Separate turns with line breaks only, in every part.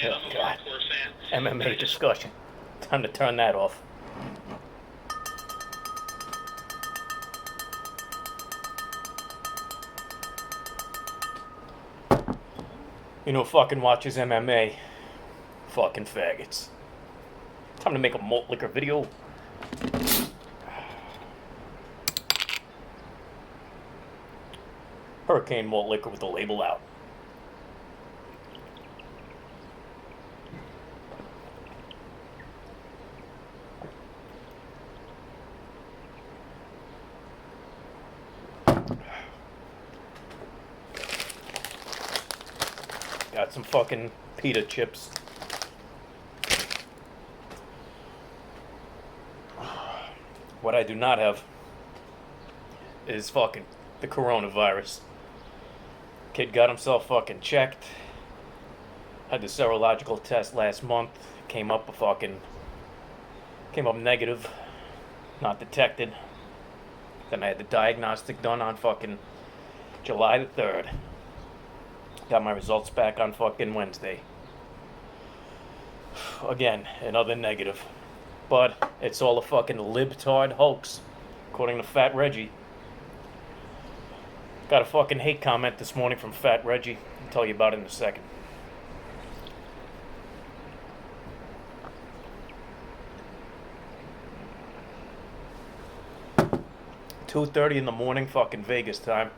Oh,
I'm a
God.
hardcore fan.
MMA discussion. Time to turn that off. You know, fucking watches MMA. Fucking faggots. Time to make a malt liquor video. Hurricane malt liquor with the label out. Got some fucking pita chips. What I do not have is fucking the coronavirus. Kid got himself fucking checked. Had the serological test last month. Came up negative. Not detected. Then I had the diagnostic done on fucking July the 3rd. Got my results back on fucking Wednesday. Again, another negative. But it's all a fucking libtard hoax, according to Fat Reggie. Got a fucking hate comment this morning from Fat Reggie. I'll tell you about it in a second. $2:30 in the morning, fucking Vegas time.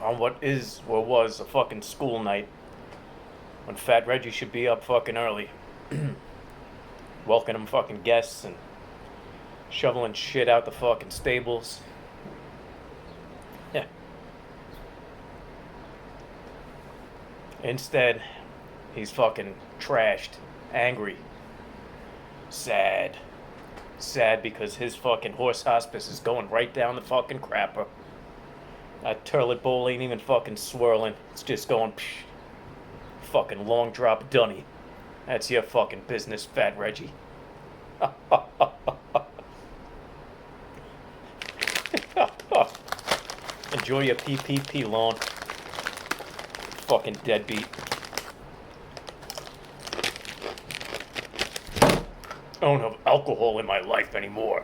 On what is or was a fucking school night, when Fat Reggie should be up fucking early, welcoming fucking guests and shoveling shit out the fucking stables. Yeah. Instead, he's fucking trashed, angry, sad. Sad because his fucking horse hospice is going right down the fucking crapper. That turlet bowl ain't even fucking swirling. It's just going psh. Fucking long drop dunny. That's your fucking business, Fat Reggie. Enjoy your PPP loan. Fucking deadbeat. I don't have alcohol in my life anymore.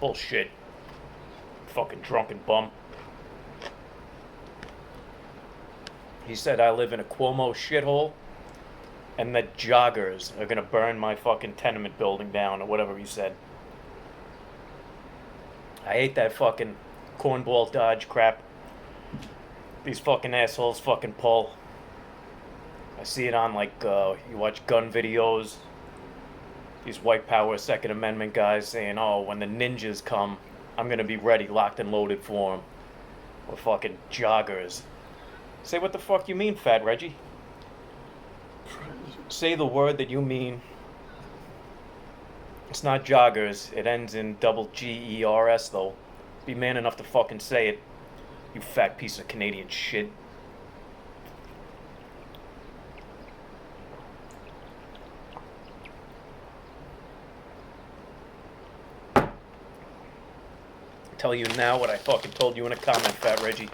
Bullshit. Fucking drunken bum. He said I live in a Cuomo shithole and that joggers are gonna burn my fucking tenement building down or whatever he said. I hate that fucking cornball dodge crap. These fucking assholes fucking pull. I see it on like, you watch gun videos. These white power Second Amendment guys saying, oh, when the ninjas come, I'm gonna be ready, locked and loaded for them. Or fucking joggers. Say what the fuck you mean, Fat Reggie. Say the word that you mean. It's not joggers. It ends in double G-E-R-S, though. Be man enough to fucking say it, you fat piece of Canadian shit. Tell you now what I fucking told you in a comment, Fat Reggie.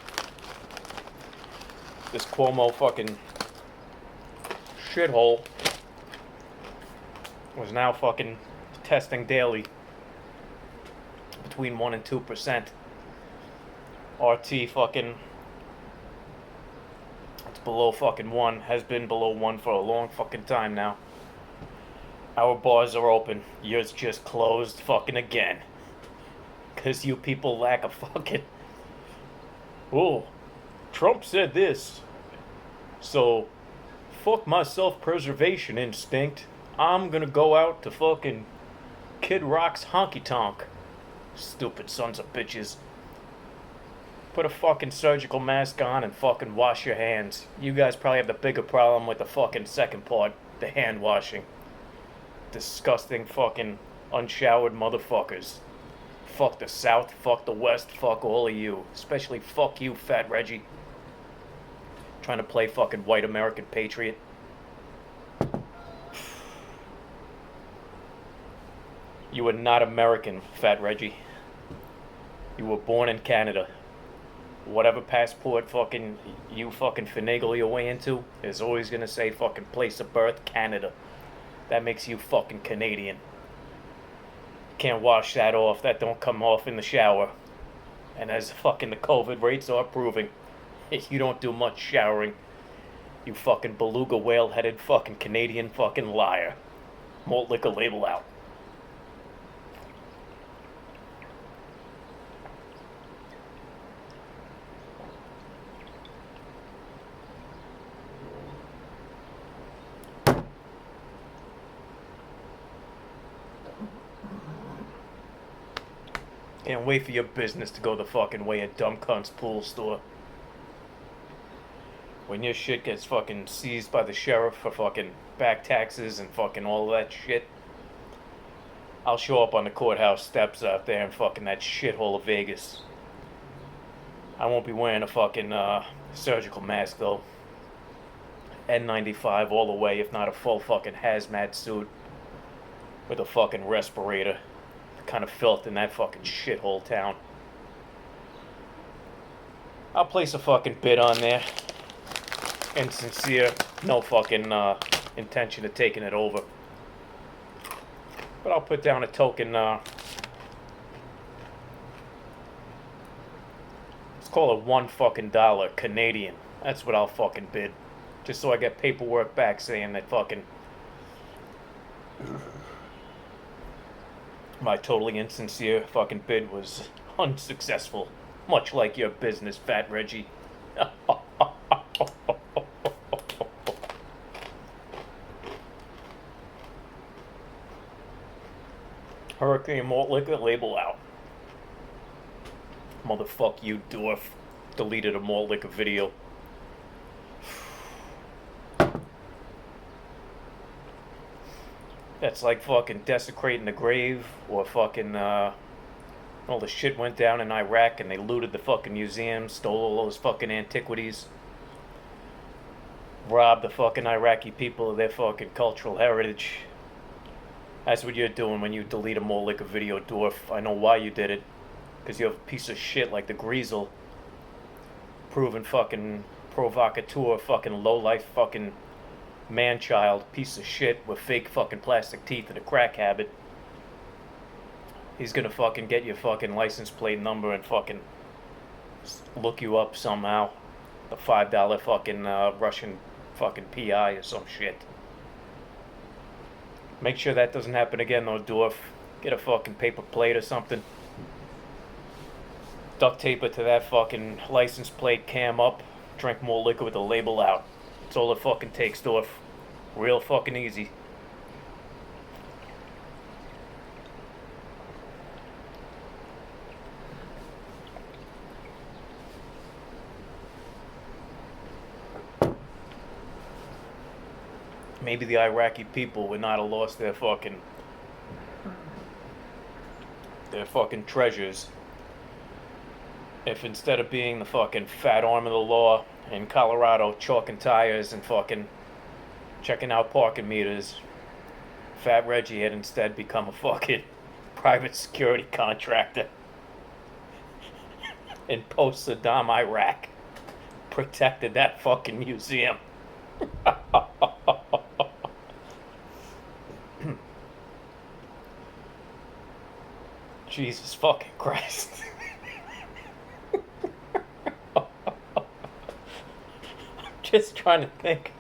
This Cuomo fucking shithole was now fucking testing daily between 1 and 2%. RT fucking, it's below fucking 1, has been below 1 for a long fucking time now. Our bars are open, yours just closed fucking again. Cause you people lack a fucking, oh, Trump said this, so fuck my self-preservation instinct. I'm gonna go out to fucking Kid Rock's honky tonk. Stupid sons of bitches. Put a fucking surgical mask on and fucking wash your hands. You guys probably have the bigger problem with the fucking second part, the hand washing. Disgusting fucking unshowered motherfuckers. Fuck the South, fuck the West, fuck all of you. Especially fuck you, Fat Reggie. Trying to play fucking white American patriot. You are not American, Fat Reggie. You were born in Canada. whatever passport fucking you fucking finagle your way into is always gonna say fucking place of birth Canada. That makes you fucking Canadian. Can't wash that off. That don't come off in the shower. And as fucking the COVID rates are proving, if you don't do much showering, you fucking beluga whale headed fucking Canadian fucking liar. Malt liquor label out. Can't wait for your business to go the fucking way of dumb cunt's pool store. When your shit gets fucking seized by the sheriff for fucking back taxes and fucking all that shit, I'll show up on the courthouse steps out there in fucking that shithole of Vegas. I won't be wearing a fucking surgical mask though. N95 all the way, if not a full fucking hazmat suit with a fucking respirator. The kind of filth in that fucking shithole town. I'll place a fucking bid on there. Insincere, no fucking intention of taking it over. But I'll put down a token, let's call it $1 Canadian. That's what I'll fucking bid. Just so I get paperwork back saying that fucking my totally insincere fucking bid was unsuccessful. Much like your business, Fat Reggie. Hurricane Malt Liquor label out. Motherfuck you, dwarf. Deleted a Malt Liquor video. That's like fucking desecrating the grave, or fucking, all the shit went down in Iraq and they looted the fucking museum, stole all those fucking antiquities, robbed the fucking Iraqi people of their fucking cultural heritage. That's what you're doing when you delete a Malt Liquor video, dwarf. I know why you did it. Because you have a piece of shit like the Greasel, proven fucking provocateur, fucking lowlife fucking man-child piece of shit with fake fucking plastic teeth and a crack habit. He's gonna fucking get your fucking license plate number and fucking look you up somehow. The $5 fucking Russian fucking PI or some shit. Make sure that doesn't happen again though, dwarf. Get a fucking paper plate or something. Duct tape it to that fucking license plate cam up. Drink more liquor with the label out. That's all it fucking takes, dwarf. Real fucking easy. Maybe the Iraqi people would not have lost their fucking treasures if instead of being the fucking fat arm of the law in Colorado chalking tires and fucking checking out parking meters, Fat Reggie had instead become a fucking private security contractor in post-Saddam Iraq. Protected that fucking museum. Jesus fucking Christ. I'm just trying to think.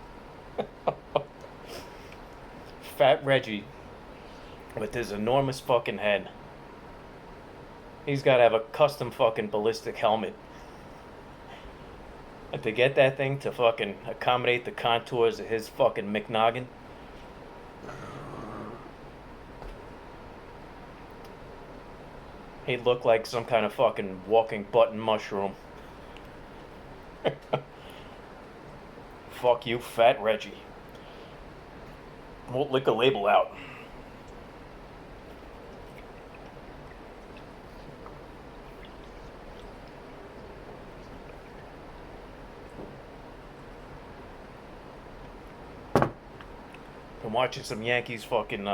Fat Reggie with his enormous fucking head. He's got to have a custom fucking ballistic helmet. And to get that thing to fucking accommodate the contours of his fucking McNoggin, he'd look like some kind of fucking walking button mushroom. Fuck you, Fat Reggie. Won't lick a label out. I'm watching some Yankees fucking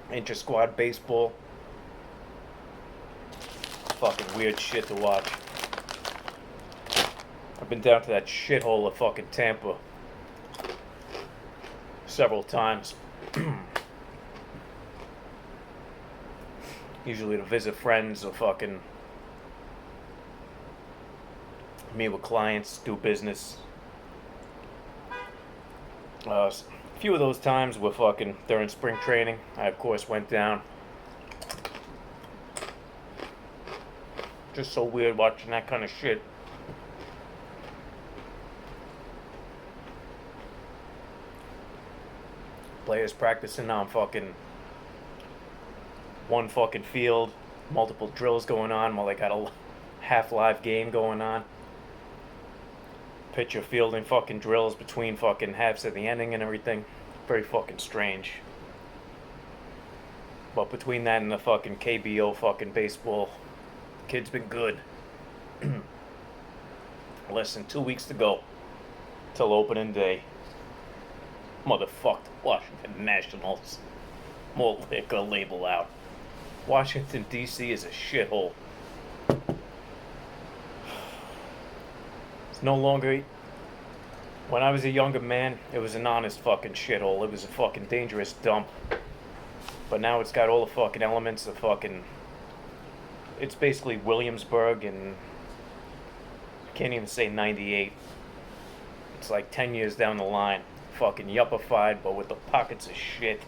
inter-squad baseball. Fucking weird shit to watch. I've been down to that shithole of fucking Tampa several times. Usually to visit friends or fucking meet with clients, do business. A few of those times were fucking during spring training. I, of course, went down. Just so weird watching that kind of shit. Players practicing on fucking one fucking field, multiple drills going on while they got a half-live game going on. Pitcher fielding fucking drills between fucking halves of the inning and everything. Very fucking strange. But between that and the fucking KBO fucking baseball, the kid's been good. Less than 2 weeks to go till opening day. Motherfucked Washington Nationals. Malt liquor label out. Washington, D.C. is a shithole. It's no longer... When I was a younger man, it was an honest fucking shithole. It was a fucking dangerous dump. But now it's got all the fucking elements of fucking... It's basically Williamsburg and... I can't even say 98. It's like 10 years down the line. Fucking yuppified, but with the pockets of shit.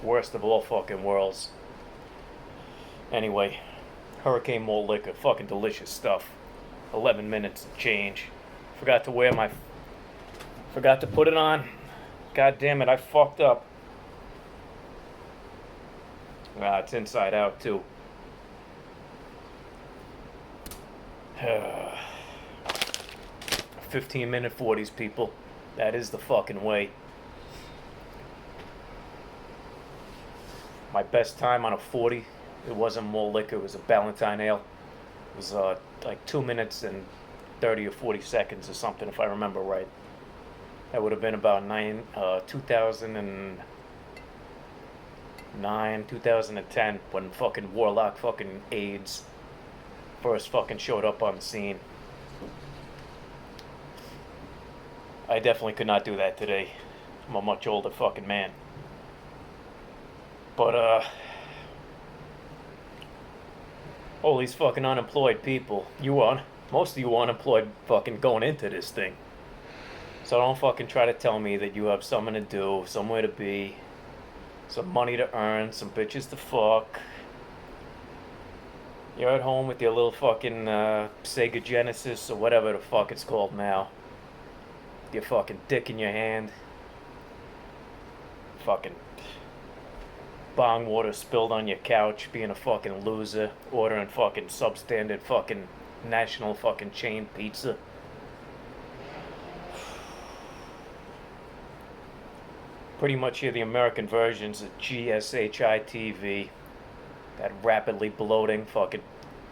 Worst of all fucking worlds. Anyway, Hurricane Malt Liquor, fucking delicious stuff. 11 minutes and change. Forgot to put it on. God damn it, I fucked up. It's inside out too. 15-minute 40s, people. That is the fucking way. My best time on a 40, it wasn't malt liquor, it was a Ballantine ale. It was like 2 minutes and 30 or 40 seconds or something, if I remember right. That would have been about 2009, 2010, when fucking Warlock fucking AIDS first fucking showed up on the scene. I definitely could not do that today. I'm a much older fucking man. But, all these fucking unemployed people. Most of you unemployed fucking going into this thing. So don't fucking try to tell me that you have something to do, somewhere to be, some money to earn, some bitches to fuck. You're at home with your little fucking Sega Genesis or whatever the fuck it's called now. Your fucking dick in your hand. Fucking bong water spilled on your couch, being a fucking loser, ordering fucking substandard fucking national fucking chain pizza. Pretty much you're the American versions of GSHI-TV. That rapidly bloating fucking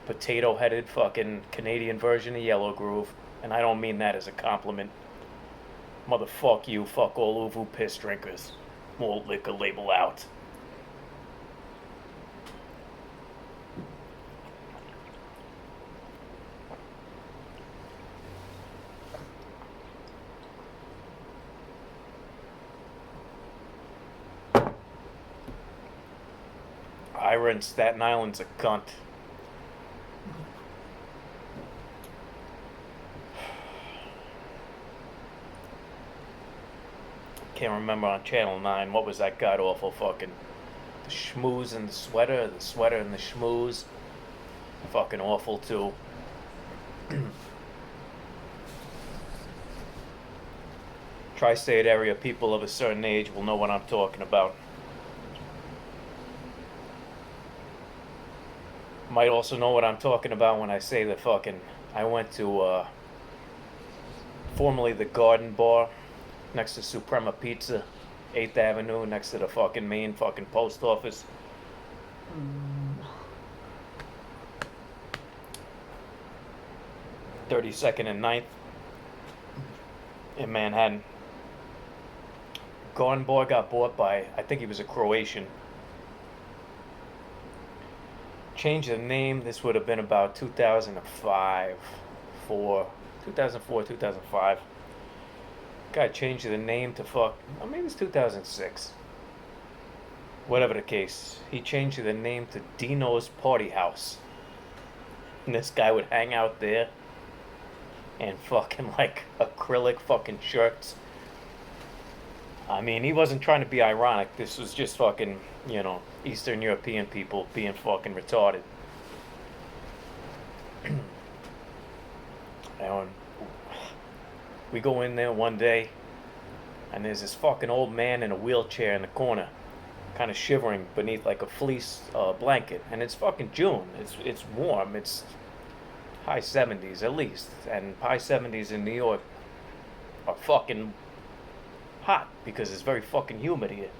potato-headed fucking Canadian version of Yellow Groove. And I don't mean that as a compliment. Motherfuck you, fuck all Uvu piss drinkers. Malt liquor label out. Ira in Staten Island's a cunt. Can't remember on Channel 9 what was that god awful fucking the schmooze and the sweater and the schmooze. Fucking awful too. Tri-state area people of a certain age will know what I'm talking about. Might also know what I'm talking about when I say that fucking I went to formerly the Garden Bar next to Suprema Pizza, 8th Avenue, next to the fucking main fucking post office. 32nd and 9th in Manhattan. Garden Bar got bought by, I think he was a Croatian. Changed the name, this would have been about 2005, 4, 2004, 2005. Guy changed the name to maybe it's 2006. Whatever the case, he changed the name to Dino's Party House. And this guy would hang out there in fucking like acrylic fucking shirts. I mean, he wasn't trying to be ironic. This was just fucking, Eastern European people being fucking retarded. And we go in there one day, and there's this fucking old man in a wheelchair in the corner, kind of shivering beneath like a fleece blanket. And it's fucking June. It's warm. It's high 70s at least, and high 70s in New York are fucking hot because it's very fucking humid here.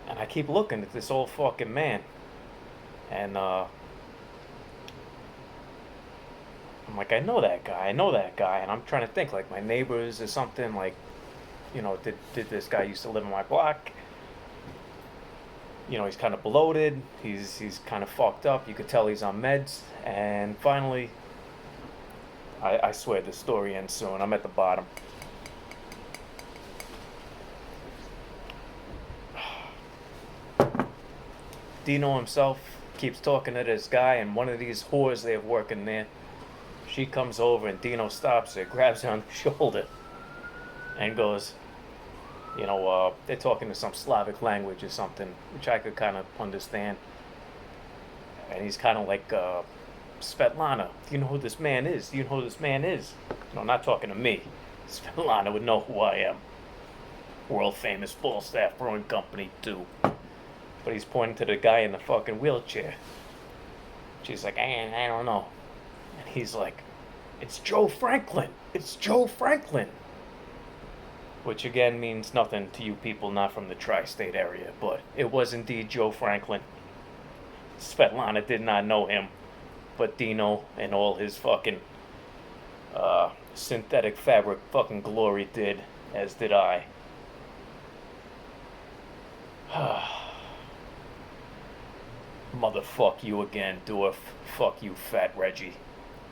And I keep looking at this old fucking man, and I'm like, I know that guy, and I'm trying to think like my neighbors or something, like, did this guy used to live in my block? He's kind of bloated, he's kind of fucked up, you could tell he's on meds. And finally, I swear this story ends soon, I'm at the bottom. Dino himself keeps talking to this guy, and one of these whores they have working there, she comes over and Dino stops her, grabs her on the shoulder, and goes, they're talking to some Slavic language or something, which I could kind of understand. And he's kind of like, Svetlana, do you know who this man is? Do you know who this man is? No, not talking to me. Svetlana would know who I am. World famous Falstaff Brewing Company, too. But he's pointing to the guy in the fucking wheelchair. She's like, I don't know. And he's like, it's Joe Franklin. It's Joe Franklin. Which again means nothing to you people not from the tri-state area, but it was indeed Joe Franklin. Svetlana did not know him, but Dino and all his fucking synthetic fabric fucking glory did, as did I. Motherfuck you again, dwarf. Fuck you, Fat Reggie.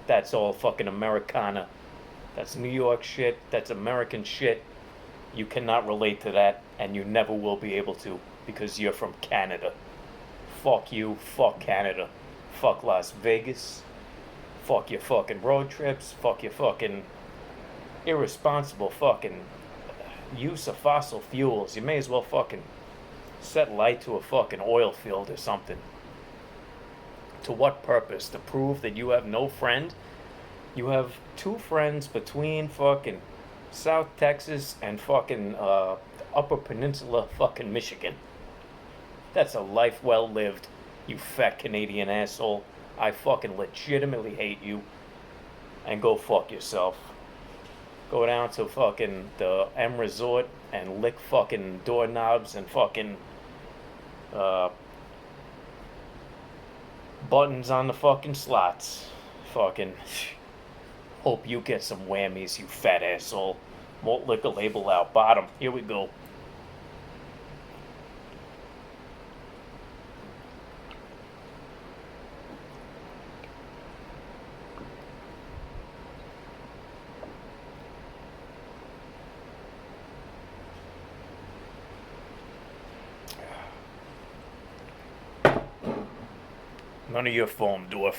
That's all fucking Americana. That's New York shit. That's American shit. You cannot relate to that, and you never will be able to, because you're from Canada. Fuck you, fuck Canada. Fuck Las Vegas. Fuck your fucking road trips. Fuck your fucking irresponsible fucking use of fossil fuels. You may as well fucking set light to a fucking oil field or something. To what purpose? To prove that you have no friend? You have two friends between fucking South Texas and fucking Upper Peninsula fucking Michigan. That's a life well lived, you fat Canadian asshole. I fucking legitimately hate you. And go fuck yourself. Go down to fucking the M Resort and lick fucking doorknobs and fucking buttons on the fucking slots. Fucking hope you get some whammies, you fat asshole. Malt liquor label out. Bottom. Here we go. None of your foam, dwarf.